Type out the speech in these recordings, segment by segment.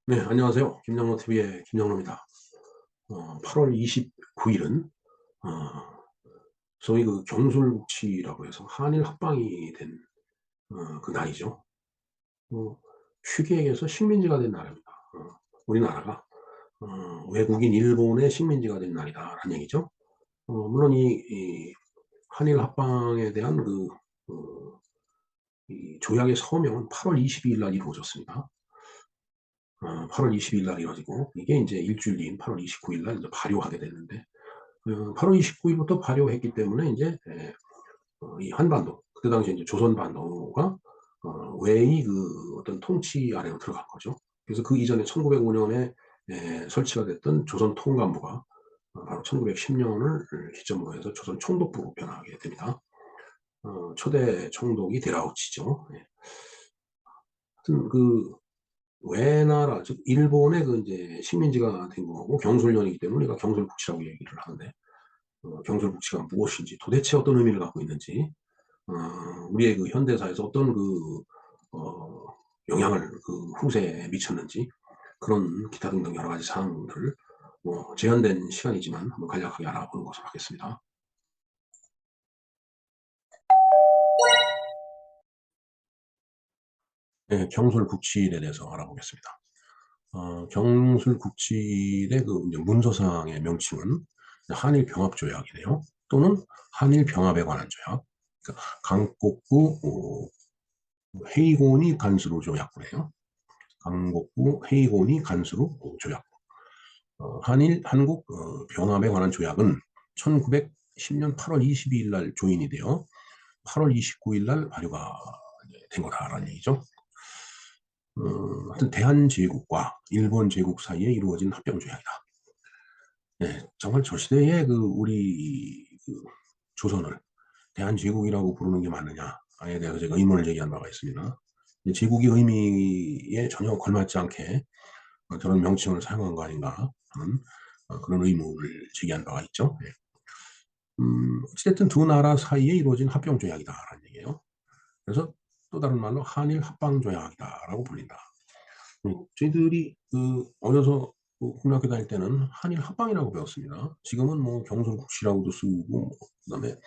네, 안녕하세요. 김영로 TV의 김영로입니다. 8월 29일은 소위 그 경술국치라고 해서 한일 합방이 된 그날이죠. 쉽게 얘기해서 식민지가 된 날입니다. 우리나라가 외국인 일본의 식민지가 된 날이다라는 얘기죠. 물론 이 한일 합방에 대한 이 조약의 서명은 8월 22일 날 이루어졌습니다. 8월 20일 날 이루어지고 이게 이제 일주일 뒤인 8월 29일 날 이제 발효하게 됐는데 8월 29일부터 발효했기 때문에 이제 이 한반도 그때 당시에 이제 조선반도가 외의 그 어떤 통치 아래로 들어간 거죠. 그래서 그 이전에 1905년에 설치가 됐던 조선 통감부가 바로 1910년을 기점으로 해서 조선 총독부로 변하게 됩니다. 초대 총독이 데라우치죠. 예. 하여튼 그 외나라 즉 일본의 그 이제 식민지가 된 거고 경술련이기 때문에 우리가 경술국치라고 얘기를 하는데 경술국치가 무엇인지 도대체 어떤 의미를 갖고 있는지 우리의 그 현대사에서 어떤 영향을 그 후세에 미쳤는지 그런 기타 등등 여러 가지 사항들을 제한된 시간이지만 한번 간략하게 알아보는 것으로 하겠습니다. 네, 경술국치에 대해서 알아보겠습니다. 경술국치의 그 이제 문서상의 명칭은 한일병합조약이네요. 또는 한일병합에 관한 조약. 그러니까 강곡구 헤이고니 간수로 조약부래요. 강곡구 헤이고니 간수로 조약. 한일 한국 병합에 관한 조약은 1910년 8월 22일 날 조인이 되어 8월 29일 날 발효가 된 거다라는 얘기죠. 하여튼 대한제국과 일본 제국 사이에 이루어진 합병조약이다. 네, 정말 저 시대에 그 우리 그 조선을 대한제국이라고 부르는 게 맞느냐에 대해서 제가 의문을 제기한 바가 있습니다. 제국의 의미에 전혀 걸맞지 않게 저런 명칭을 사용한 거 아닌가 하는 그런 의문을 제기한 바가 있죠. 예. 어찌됐든 두 나라 사이에 이루어진 합병조약이다라는 얘기예요. 그래서 또 다른 말로 한일 합방조약이다라고 불린다. 저희들이 그 어려서 국민학교 다닐 때는 한일 합방이라고 배웠습니다. 지금은 뭐 경술국시라고도 쓰고 그다음에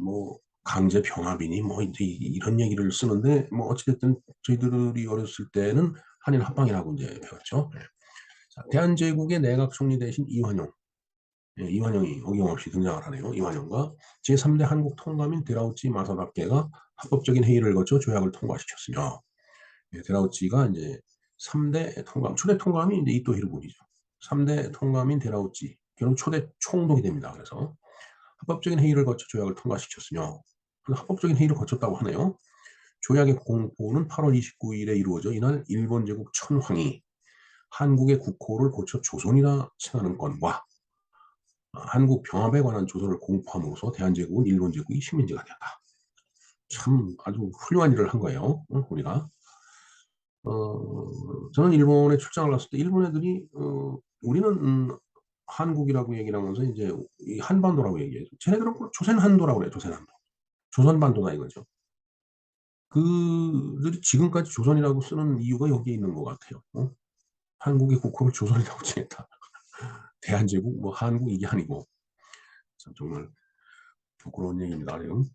뭐 강제 병합이니 뭐 이제 이런 얘기를 쓰는데 뭐 어찌됐든 저희들이 어렸을 때는 한일 합방이라고 이제 배웠죠. 예. 자, 대한제국의 내각 총리 대신 이완용, 예, 이완용이 어김없이 등장을 하네요. 이완용과 제3대 한국 통감인 데라우치 마사다케가 합법적인 회의를 거쳐 조약을 통과시켰으며, 예, 데라우치가 이제 3대 통감, 초대 통감이 이제 이토 히로부미죠. 3대 통감인 데라우치, 결국 초대 총독이 됩니다. 그래서 합법적인 회의를 거쳐 조약을 통과시켰으며, 합법적인 회의를 거쳤다고 하네요. 조약의 공포는 8월 29일에 이루어져 이날 일본 제국 천황이 한국의 국호를 고쳐 조선이라 칭하는 건과 한국 병합에 관한 조서를 공포함으로써 대한제국은 일본 제국이 식민지가 되었다. 참 아주 훌륭한 일을 한 거예요. 우리가. 저는 일본에 출장을 갔을 때 일본 애들이 우리는 한국이라고 얘기를 하면서 이제 이 한반도라고 얘기해요. 쟤네들은 조선한도라고 그래요. 조선한도. 조선반도다 이거죠. 그들이 지금까지 조선이라고 쓰는 이유가 여기에 있는 것 같아요. 한국의 국호를 조선이라고 칭했다. 대한제국, 뭐 한국 이게 아니고 참 정말 부끄러운 얘기입니다. 지금.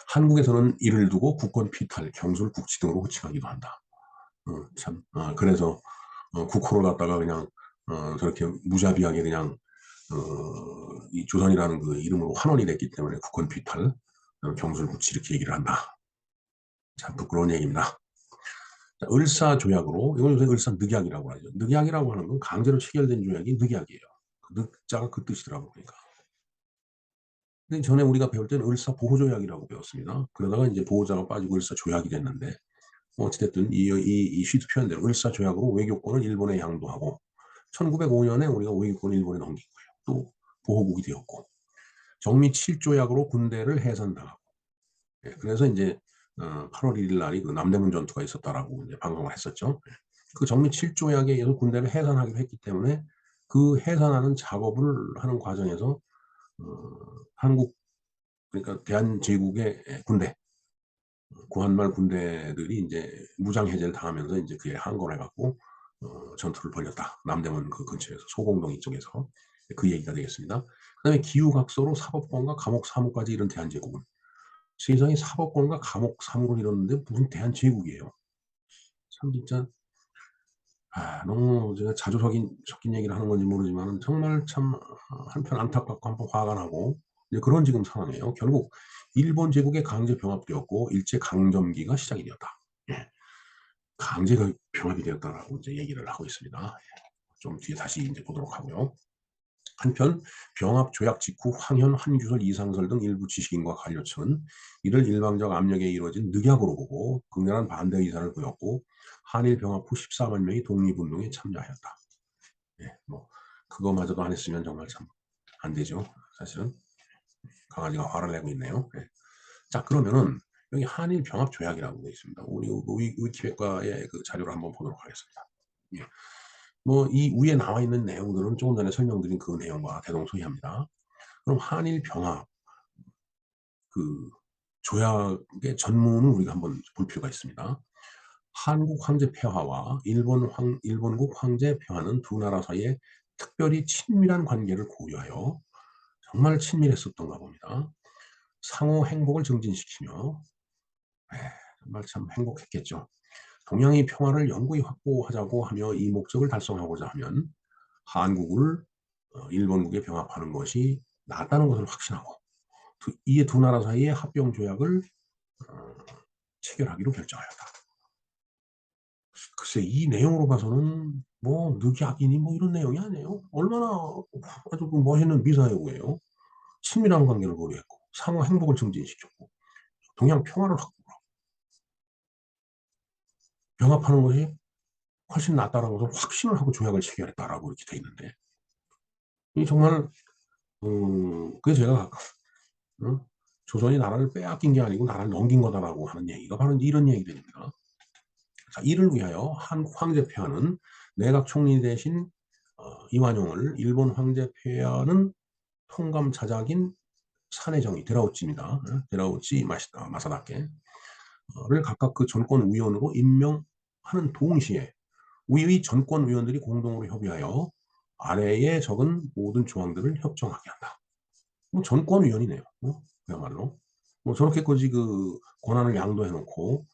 한국에서는 이를 두고 국권 피탈, 경술, 국치 등으로 호칭하기도 한다. 참, 그래서 국호를 갖다가 그냥 저렇게 무자비하게 그냥 이 조선이라는 그 이름으로 환원이 됐기 때문에 국권 피탈, 경술, 국치 이렇게 얘기를 한다. 참 부끄러운 얘기입니다. 자, 을사조약으로 이건 요새 을사늑약이라고 하죠. 늑약이라고 하는 건 강제로 체결된 조약이 늑약이에요. 그 늑자가 그 뜻이더라고 그러니까. 근데 전에 우리가 배울 때는 을사보호조약이라고 배웠습니다. 그러다가 이제 보호자가 빠지고 을사조약이 됐는데 어찌됐든 이 시트 표현대로 을사조약으로 외교권을 일본에 양도하고 1905년에 우리가 외교권을 일본에 넘긴 거예요. 또 보호국이 되었고 정미 7조약으로 군대를 해산당하고 예, 그래서 이제 8월 1일 날이 그 남대문 전투가 있었다라고 이제 방송을 했었죠. 그 정미 7조약에 의해서 군대를 해산하기로 했기 때문에 그 해산하는 작업을 하는 과정에서 한국 그러니까 대한제국의 군대 구한말 군대들이 이제 무장 해제를 당하면서 이제 그에 항거를 해갖고 전투를 벌였다. 남대문 그 근처에서 소공동 이쪽에서 그 얘기가 되겠습니다. 그다음에 기후각서로 사법권과 감옥 사무까지 이룬 대한제국은 세상에 사법권과 감옥 사무를 이뤘는데 무슨 대한제국이에요. 참 진짜 너무 제가 자주 섞인 얘기를 하는 건지 모르지만 정말 참 한편 안타깝고 한편 화가 나고 이제 그런 지금 상황이에요. 결국 일본 제국의 강제 병합되었고 일제 강점기가 시작이 되었다. 예. 강제 병합이 되었다라고 이제 얘기를 하고 있습니다. 좀 뒤에 다시 이제 보도록 하고요. 한편 병합 조약 직후 황현, 한규설, 이상설 등 일부 지식인과 관료층은 이를 일방적 압력에 이루어진 늑약으로 보고 극렬한 반대 의사를 보였고 한일 병합 후 14만 명이 독립운동에 참여하였다. 예, 뭐 그거마저도 안 했으면 정말 참 안 되죠. 사실은 강아지가 화를 내고 있네요. 예. 자 그러면은 여기 한일 병합 조약이라고 되어 있습니다. 우리 위키백과의 그 자료를 한번 보도록 하겠습니다. 예. 뭐 이 위에 나와 있는 내용들은 조금 전에 설명드린 그 내용과 대동소이합니다. 그럼 한일 병합 그 조약의 전문을 우리가 한번 볼 필요가 있습니다. 한국 황제 폐하와 일본국 황제 폐하는 두 나라 사이에 특별히 친밀한 관계를 고려하여 정말 친밀했었던가 봅니다. 상호 행복을 증진시키며 정말 참 행복했겠죠. 동양의 평화를 영구히 확보하자고 하며 이 목적을 달성하고자 하면 한국을 일본국에 병합하는 것이 낫다는 것을 확신하고 이에 두 나라 사이의 합병 조약을 어, 체결하기로 결정하였다. 글쎄 이 내용으로 봐서는 뭐 늑약이니 뭐 이런 내용이 아니에요. 얼마나 아주 멋있는 미사여구예요. 친밀한 관계를 고려했고 상호 행복을 증진시켰고 동양 평화를 확보하고 병합하는 것이 훨씬 낫다라는 것을 확신을 하고 조약을 체결했다라고 이렇게 돼 있는데 이 정말 그게 제가 조선이 나라를 빼앗긴 게 아니고 나라를 넘긴 거다라고 하는 얘기가 바로 이런 얘기들입니다. 자, 이를 위하여 한국 황제 폐하는 내각 총리 대신 이완용을 일본 황제 폐하는 통감 자작인 사내정이 데라우찌입니다. 데라우찌 마사다케를 각각 그 전권 위원으로 임명하는 동시에 위의 전권 위원들이 공동으로 협의하여 아래에 적은 모든 조항들을 협정하게 한다. 뭐 전권 위원이네요. 그야말로 뭐 저렇게까지 그 권한을 양도해놓고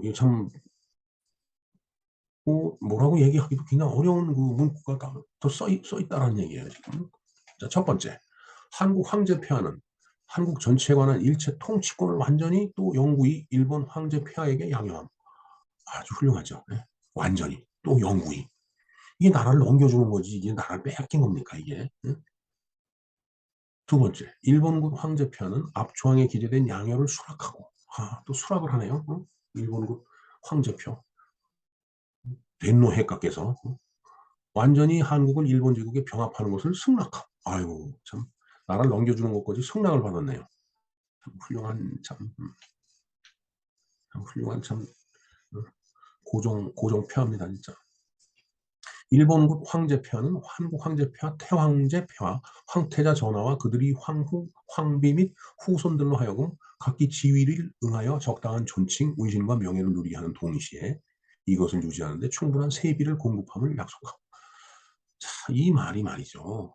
이게 참 뭐라고 얘기하기도 그냥 어려운 그 문구가 써 있다라는 얘기예요 지금. 자, 첫 번째 한국 황제 폐하는 한국 전체에 관한 일체 통치권을 완전히 또 영구히 일본 황제 폐하에게 양해함. 아주 훌륭하죠. 네? 완전히 또 영구히 이게 나라를 넘겨주는 거지 이게 나라를 빼앗긴 겁니까 이게. 네? 두 번째 일본군 황제 폐하는 앞 조항에 기재된 양해를 수락하고 또 수락을 하네요. 일본군 황제표 덴노 핵각께서 완전히 한국을 일본 제국에 병합하는 것을 승낙하고 아이고 참 나라를 넘겨주는 것까지 승낙을 받았네요. 참 훌륭한 참 훌륭한 참 고종 폐하입니다 진짜. 일본국 황제 폐하는 한국 황제 폐하, 태황제 폐하, 황태자 전하와 그들이 황후, 황비 및 후손들로 하여금 각기 지위를 응하여 적당한 존칭, 의신과 명예를 누리게 하는 동시에 이것을 유지하는데 충분한 세비를 공급함을 약속하고. 자, 이 말이 말이죠.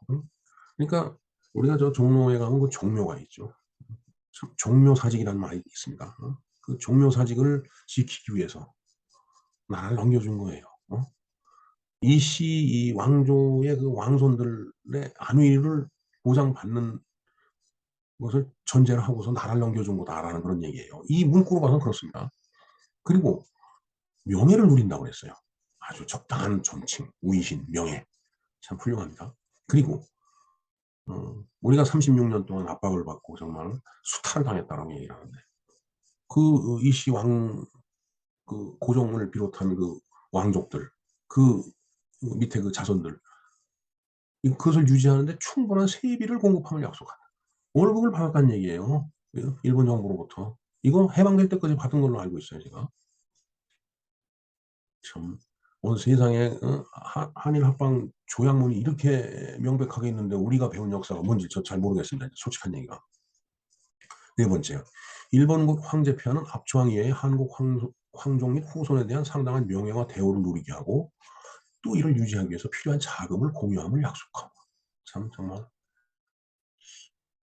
그러니까 우리가 저 종로에 가면 그 종묘가 있죠. 종묘사직이라는 말이 있습니다. 그 종묘사직을 지키기 위해서 나라를 넘겨준 거예요. 이씨 이 왕조의 그 왕손들의 안위를 보장받는 것을 전제를 하고서 나라를 넘겨준 거다라는 그런 얘기예요. 이 문구로 봐서는 그렇습니다. 그리고 명예를 누린다고 그랬어요. 아주 적당한 존칭, 우이신, 명예. 참 훌륭합니다. 그리고 우리가 36년 동안 압박을 받고 정말 수탈을 당했다라고 얘기를 하는데 그 이씨 왕 그 고종을 비롯한 그 왕족들 그 밑에 그 자손들 그것을 유지하는데 충분한 세비를 공급함을 약속한다. 월급을 받았다는 얘기예요. 일본 정부로부터. 이거 해방될 때까지 받은 걸로 알고 있어요, 제가. 참, 온 세상에 한일 합방 조약문이 이렇게 명백하게 있는데 우리가 배운 역사가 뭔지 저 잘 모르겠습니다. 솔직한 얘기가. 네 번째요. 일본국 황제 폐하는 압조항 이하의 한국 황족 및 후손에 대한 상당한 명예와 대우를 누리게 하고 또 이를 유지하기 위해서 필요한 자금을 공유함을 약속하고. 참 정말.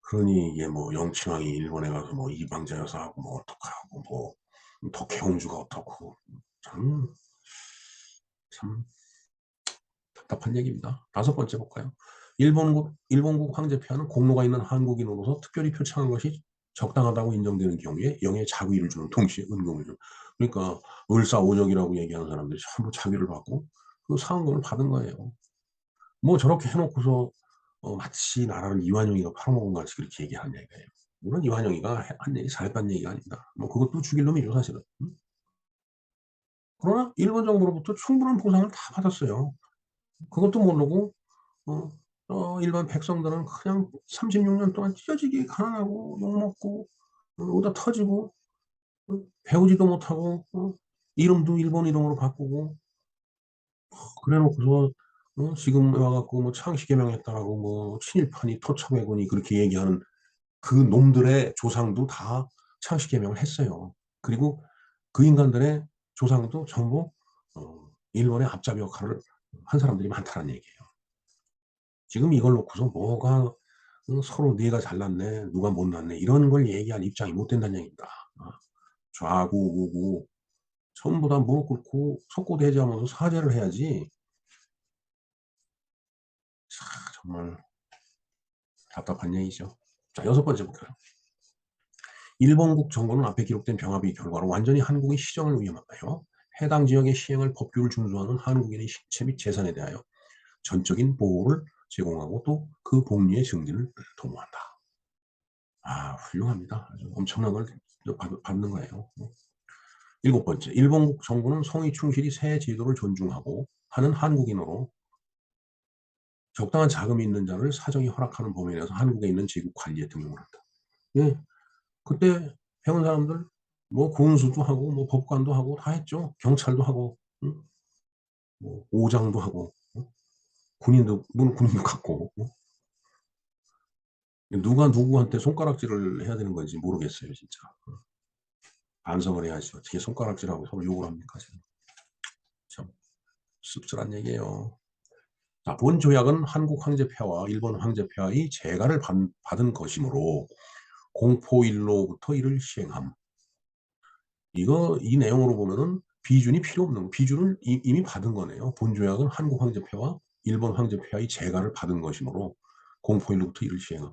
그러니 이게 뭐 영친왕이 일본에 가서 뭐 이방자 여사하고 뭐 어떡하고 뭐 덕혜공주가 어떻고 참, 참 답답한 얘기입니다. 5번째 볼까요? 일본국 황제 폐하는 공로가 있는 한국인으로서 특별히 표창한 것이 적당하다고 인정되는 경우에 영예의 자위를 주는 동시에 은금을 주는. 그러니까 을사오적이라고 얘기하는 사람들이 전부 자위를 받고 그 상금을 받은 거예요. 뭐 저렇게 해놓고서 마치 나라를 이완용이가 팔아먹은 것 같이 그렇게 얘기하는 얘기예요. 물론 이완용이가 한 얘기 잘했다는 얘기가 아닙니다. 뭐 그것도 죽일 놈이죠 사실은. 그러나 일본 정부로부터 충분한 보상을 다 받았어요. 그것도 모르고 어, 일반 백성들은 그냥 36년 동안 찢어지게 가난하고 욕먹고 오다 터지고 배우지도 못하고 이름도 일본 이름으로 바꾸고 그래 놓고서 지금 와 갖고 뭐 창씨 개명했다라고 뭐 친일파니 토착외군이 그렇게 얘기하는 그 놈들의 조상도 다 창씨 개명을 했어요. 그리고 그 인간들의 조상도 전부 일본의 앞잡이 역할을 한 사람들이 많다는 얘기예요. 지금 이걸 놓고서 뭐가 서로 네가 잘났네 누가 못났네 이런 걸 얘기할 입장이 못 된다는 얘기입니다. 좌고 우고 전부 다 무릎 꿇고 석고대죄하면서 사죄를 해야지. 정말 답답한 얘기죠. 자, 6번째 볼까요? 일본국 정부는 앞에 기록된 병합의 결과로 완전히 한국의 시정을 위임하여 해당 지역의 시행을 법규를 준수하는 한국인의 신체 및 재산에 대하여 전적인 보호를 제공하고 또 그 복리의 증진을 도모한다. 훌륭합니다. 아주 엄청난 걸 받는 거예요. 7번째, 일본국 정부는 성의 충실히 새 제도를 존중하고 하는 한국인으로 적당한 자금이 있는 자를 사정이 허락하는 범위 내에서 한국에 있는 제국 관리에 등용을 한다. 예, 그때 배운 사람들 뭐 군수도 하고 뭐 법관도 하고 다 했죠. 경찰도 하고 응? 뭐 오장도 하고 군인도 갖고 누가 누구한테 손가락질을 해야 되는 건지 모르겠어요 진짜. 반성을 해야지 어떻게 손가락질하고 서로 욕을 합니까 지금. 참 씁쓸한 얘기예요. 자, 본 조약은 한국 황제폐하와 일본 황제폐하의 재가를 받은 것이므로 공포일로부터 이를 시행함. 이 내용으로 보면은 비준이 필요 없는 비준을 이미 받은 거네요. 본 조약은 한국 황제폐와 일본 황제폐하의 재가를 받은 것이므로 공포일로부터 이를 시행함.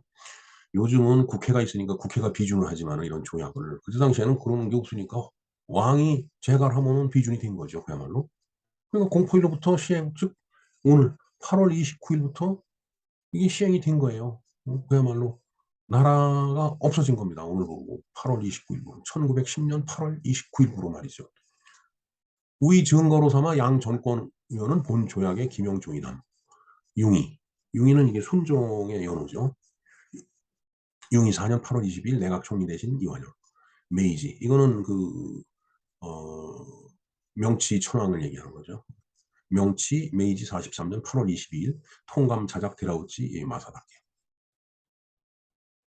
요즘은 국회가 있으니까 국회가 비준을 하지만 이런 조약을 그때 당시에는 그런 게 없으니까 왕이 재가를 하면은 비준이 된 거죠 그야말로. 그러니까 공포일로부터 시행 즉 오늘 8월 29일부터 이게 시행이 된 거예요. 그야말로 나라가 없어진 겁니다. 오늘 보고 8월 29일부로 1910년 8월 29일부로 말이죠. 우의 증거로 삼아 양 정권 의원은 본 조약의 기명 조인함. 융의. 융의는 이게 순종의 연호죠. 융의 4년 8월 20일 내각 총리 대신 이완용. 메이지. 이거는 명치 천황을 얘기하는 거죠. 명치 메이지 43년 8월 22일 통감 자작 데라우치 마사다케.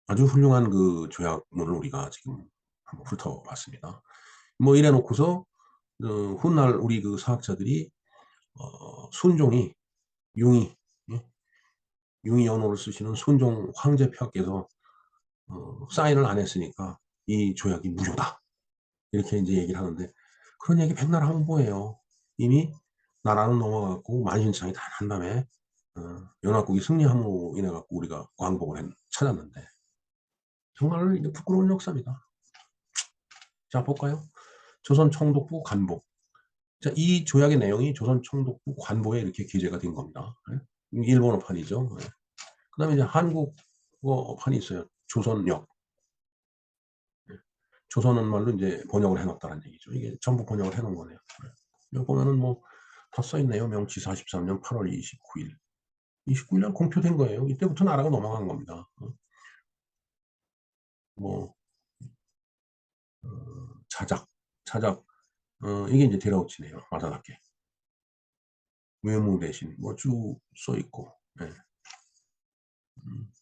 아주 훌륭한 그 조약문을 우리가 지금 한번 훑어봤습니다. 뭐 이래 놓고서 훗날 우리 그 사학자들이 순종이 융의 예? 융의 연호를 쓰시는 순종 황제폐하께서 사인을 안 했으니까 이 조약이 무효다 이렇게 이제 얘기를 하는데 그런 얘기 백날 하면 뭐예요. 이미 나라는 넘어갔고 만신창이 다 난 다음에 연합국이 승리함으로 인해 갖고 우리가 광복을 찾았는데 정말 부끄러운 역사입니다. 자 볼까요? 조선 총독부 관보. 자, 이 조약의 내용이 조선 총독부 관보에 이렇게 기재가 된 겁니다. 일본어판이죠. 그 다음에 이제 한국어판이 있어요. 조선역. 조선은 말로 이제 번역을 해놨다는 얘기죠. 이게 전부 번역을 해놓은 거네요. 여기 보면은 뭐 다 써있네요. 명치 43년 8월 29일. 29일 날 공표된 거예요. 이때부터 나라가 넘어간 겁니다. 뭐 자작 이게 이제 데라우치네요. 마사다케. 외무 대신 뭐 쭉 써있고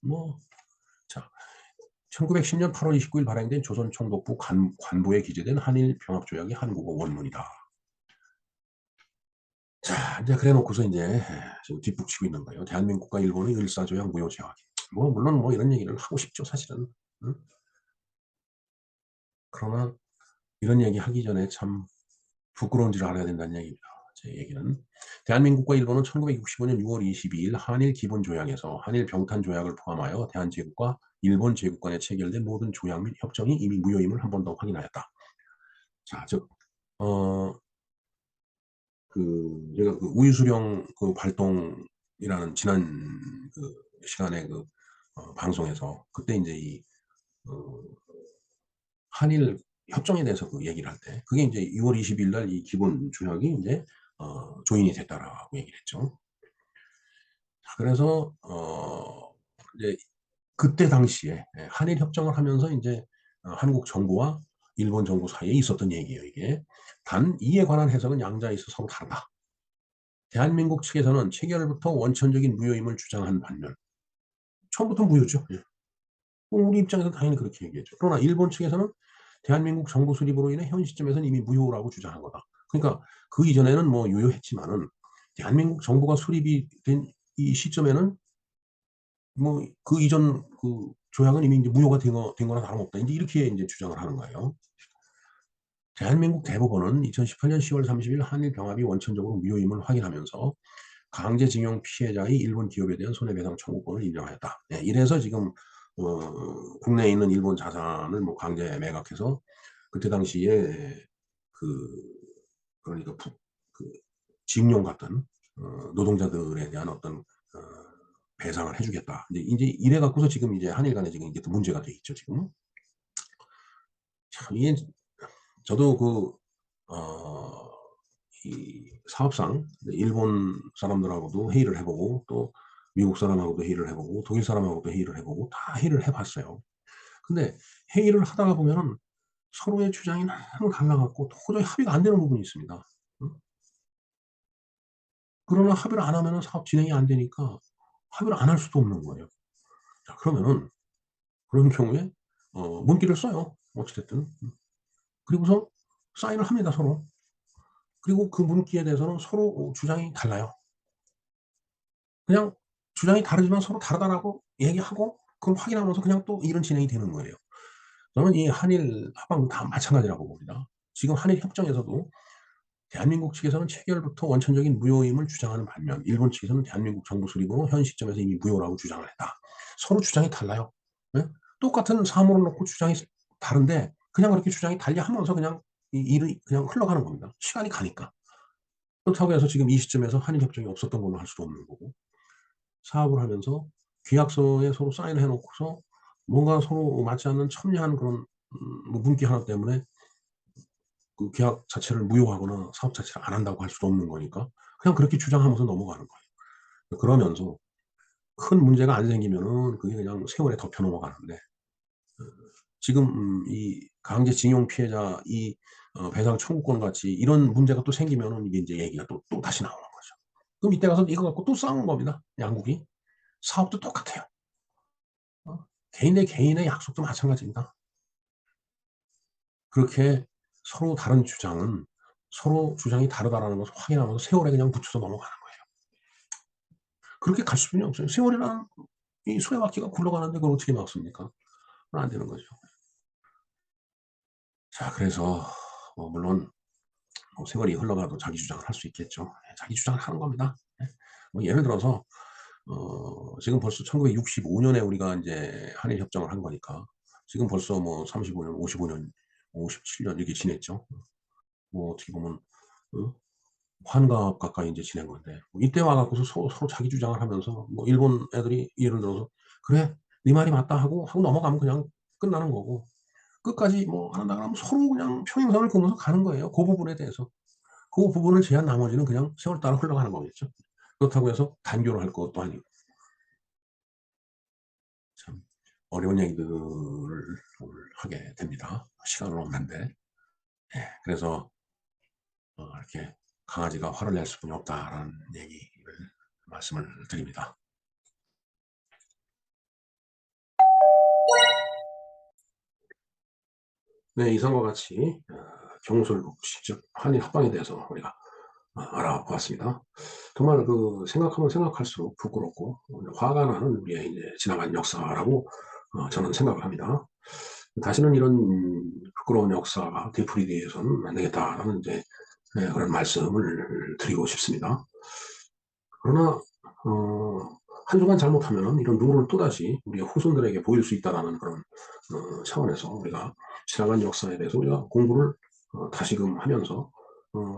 뭐 자, 1910년 8월 29일 발행된 조선총독부 관보에 기재된 한일병합조약이 한국어 원문이다. 자, 이제 그래 놓고서 이제 지금 뒷북치고 있는 거예요. 대한민국과 일본의 을사조약 무효제약. 뭐 물론 뭐 이런 얘기를 하고 싶죠, 사실은. 응? 그러나 이런 얘기 하기 전에 참 부끄러운지를 알아야 된다는 얘기입니다. 제 얘기는 대한민국과 일본은 1965년 6월 22일 한일 기본조약에서 한일 병탄조약을 포함하여 대한제국과 일본 제국 간에 체결된 모든 조약 및 협정이 이미 무효임을 한 번 더 확인하였다. 자, 즉, 제가 그 우유수령 그 발동이라는 지난 그 시간에 방송에서 그때 이제 어, 한일 협정에 대해서 그 얘기를 할 때, 그게 이제 6월 20일 날 이 기본 조약이 이제, 조인이 됐다라고 얘기를 했죠. 그래서, 이제 그때 당시에 한일 협정을 하면서 이제 한국 정부와 일본 정부 사이에 있었던 얘기예요, 이게. 단, 이에 관한 해석은 양자에 있어 서로 다르다. 대한민국 측에서는 체결부터 원천적인 무효임을 주장한 반면, 처음부터 무효죠. 예. 우리 입장에서 당연히 그렇게 얘기했죠. 그러나 일본 측에서는 대한민국 정부 수립으로 인해 현 시점에서는 이미 무효라고 주장한 거다. 그러니까 그 이전에는 뭐 유효했지만은 대한민국 정부가 수립이 된 이 시점에는 뭐 그 이전 그 조약은 이미 이제 무효가 된 거나 다름없다. 이제 이렇게 이제 주장을 하는 거예요. 대한민국 대법원은 2018년 10월 30일 한일 병합이 원천적으로 무효임을 확인하면서 강제징용 피해자의 일본 기업에 대한 손해배상 청구권을 인정하였다. 네, 이래서 지금 국내에 있는 일본 자산을 뭐 강제 매각해서 그때 당시에 그 그러니까 그 징용 같은 노동자들에 대한 어떤 배상을 해주겠다. 이제 이래 갖고서 지금 이제 한일 간에 지금 이게 또 문제가 돼 있죠 지금. 참 이게 저도 이 사업상 일본 사람들하고도 회의를 해보고 또 미국 사람하고도 회의를 해보고 독일 사람하고도 회의를 해보고 다 회의를 해봤어요. 근데 회의를 하다가 보면은 서로의 주장이 너무 달라갖고 도저히 합의가 안 되는 부분이 있습니다. 응? 그러나 합의를 안 하면은 사업 진행이 안 되니까 합의를 안 할 수도 없는 거예요. 자, 그러면은 그런 경우에 문기를 써요. 어찌됐든. 그리고서 사인을 합니다, 서로. 그리고 그 문기에 대해서는 서로 주장이 달라요. 그냥 주장이 다르지만 서로 다르다라고 얘기하고 그걸 확인하면서 그냥 또 일은 진행이 되는 거예요. 저는 이 한일 합방 다 마찬가지라고 봅니다. 지금 한일 협정에서도 대한민국 측에서는 체결부터 원천적인 무효임을 주장하는 반면 일본 측에서는 대한민국 정부 수립으로 현 시점에서 이미 무효라고 주장을 했다. 서로 주장이 달라요. 네? 똑같은 사물을 놓고 주장이 다른데 그냥 그렇게 주장이 달리하면서 그냥 이 일이 그냥 흘러가는 겁니다. 시간이 가니까. 그렇다고 해서 지금 이 시점에서 한일 협정이 없었던 걸로 할 수도 없는 거고 사업을 하면서 계약서에 서로 사인을 해놓고서 뭔가 서로 맞지 않는 첨예한 그런 뭐 문기 하나 때문에 그 계약 자체를 무효하거나 사업 자체를 안 한다고 할 수도 없는 거니까 그냥 그렇게 주장하면서 넘어가는 거예요. 그러면서 큰 문제가 안 생기면은 그게 그냥 세월에 덮여 넘어가는데 지금 이 강제징용 피해자 이 배상 청구권 같이 이런 문제가 또 생기면은 이게 이제 얘기가 또 다시 나오는 거죠. 그럼 이때 가서 이거 갖고 또 싸우는 겁니다. 양국이. 사업도 똑같아요. 개인 대 개인의 약속도 마찬가지입니다. 그렇게 서로 다른 주장은 서로 주장이 다르다라는 것을 확인하면서 세월에 그냥 붙여서 넘어가는 거예요. 그렇게 갈 수뿐이 없어요. 세월이라는 이 수레바퀴가 굴러가는데 그걸 어떻게 막습니까? 안 되는 거죠. 자, 그래서 물론 세월이 흘러가도 자기 주장을 할 수 있겠죠. 자기 주장을 하는 겁니다. 뭐 예를 들어서 지금 벌써 1965년에 우리가 이제 한일 협정을 한 거니까 지금 벌써 뭐 35년, 55년, 57년 이렇게 지냈죠. 뭐 어떻게 보면 어? 환갑 가까이 이제 지낸 건데 뭐 이때 와갖고서 서로 자기 주장을 하면서 뭐 일본 애들이 예를 들어서 그래 네 말이 맞다 하고 넘어가면 그냥 끝나는 거고 끝까지 뭐 안 한다 그러면 서로 그냥 평행선을 그으면서 가는 거예요. 그 부분에 대해서 그 부분을 제한 나머지는 그냥 세월 따라 흘러가는 거겠죠. 그렇다고 해서 단교를 할 것도 아니고 참 어려운 얘기들을 오늘 하게 됩니다. 시간은 없는데 그래서 이렇게 강아지가 화를 낼 수뿐이 없다라는 얘기를 말씀을 드립니다. 네, 이상과 같이 경솔국시, 즉 한일 합방에 대해서 우리가 알아보았습니다. 정말 생각하면 생각할수록 부끄럽고 화가 나는 우리의 이제 지나간 역사라고 저는 생각을 합니다. 다시는 이런 부끄러운 역사가 되풀이되어서는 안 되겠다라는 이제 그런 말씀을 드리고 싶습니다. 그러나 한 주간 잘못하면 이런 누구를 또다시 우리의 후손들에게 보일 수 있다라는 그런 차원에서 우리가 지나간 역사에 대해서 우리가 공부를 다시금 하면서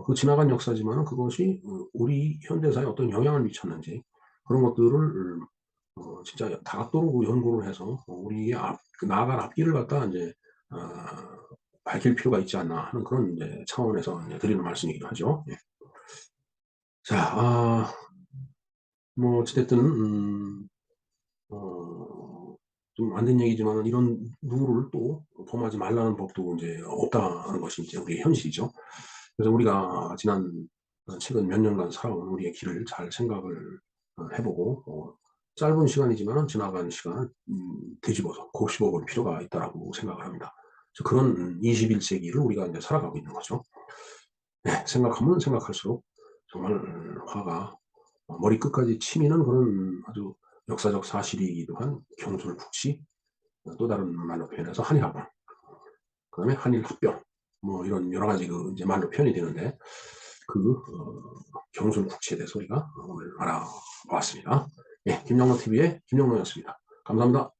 그 지나간 역사지만 그것이 우리 현대사에 어떤 영향을 미쳤는지 그런 것들을 진짜 다각도로 연구를 해서 우리의 나아갈 앞길을 갖다 이제 밝힐 필요가 있지 않나 하는 그런 이제 차원에서 이제 드리는 말씀이기도 하죠. 예. 자, 뭐 어찌됐든 어 좀 안 된 얘기지만은 이런 누구를 또 범하지 말라는 법도 인제 없다는 것이 인제 우리의 현실이죠. 그래서 우리가 지난 최근 몇 년간 살아온 우리의 길을 잘 생각을 해 보고 짧은 시간이지만은 지나간 시간을 되짚어서 곱씹어 볼 필요가 있다라고 생각을 합니다. 그래서 그런 21 세기를 우리가 인제 살아가고 있는 거죠. 네. 생각하면 생각할수록 정말 화가 머리끝까지 치미는 그런 아주 역사적 사실이기도 한 경솔국시, 또 다른 말로 표현해서 한일합방, 그다음에 한일합병, 뭐 이런 여러 가지 이제 말로 표현이 되는데 경솔국시에 대해서 우리가 오늘 알아보았습니다. 예, 김영로 TV의 김영로였습니다. 감사합니다.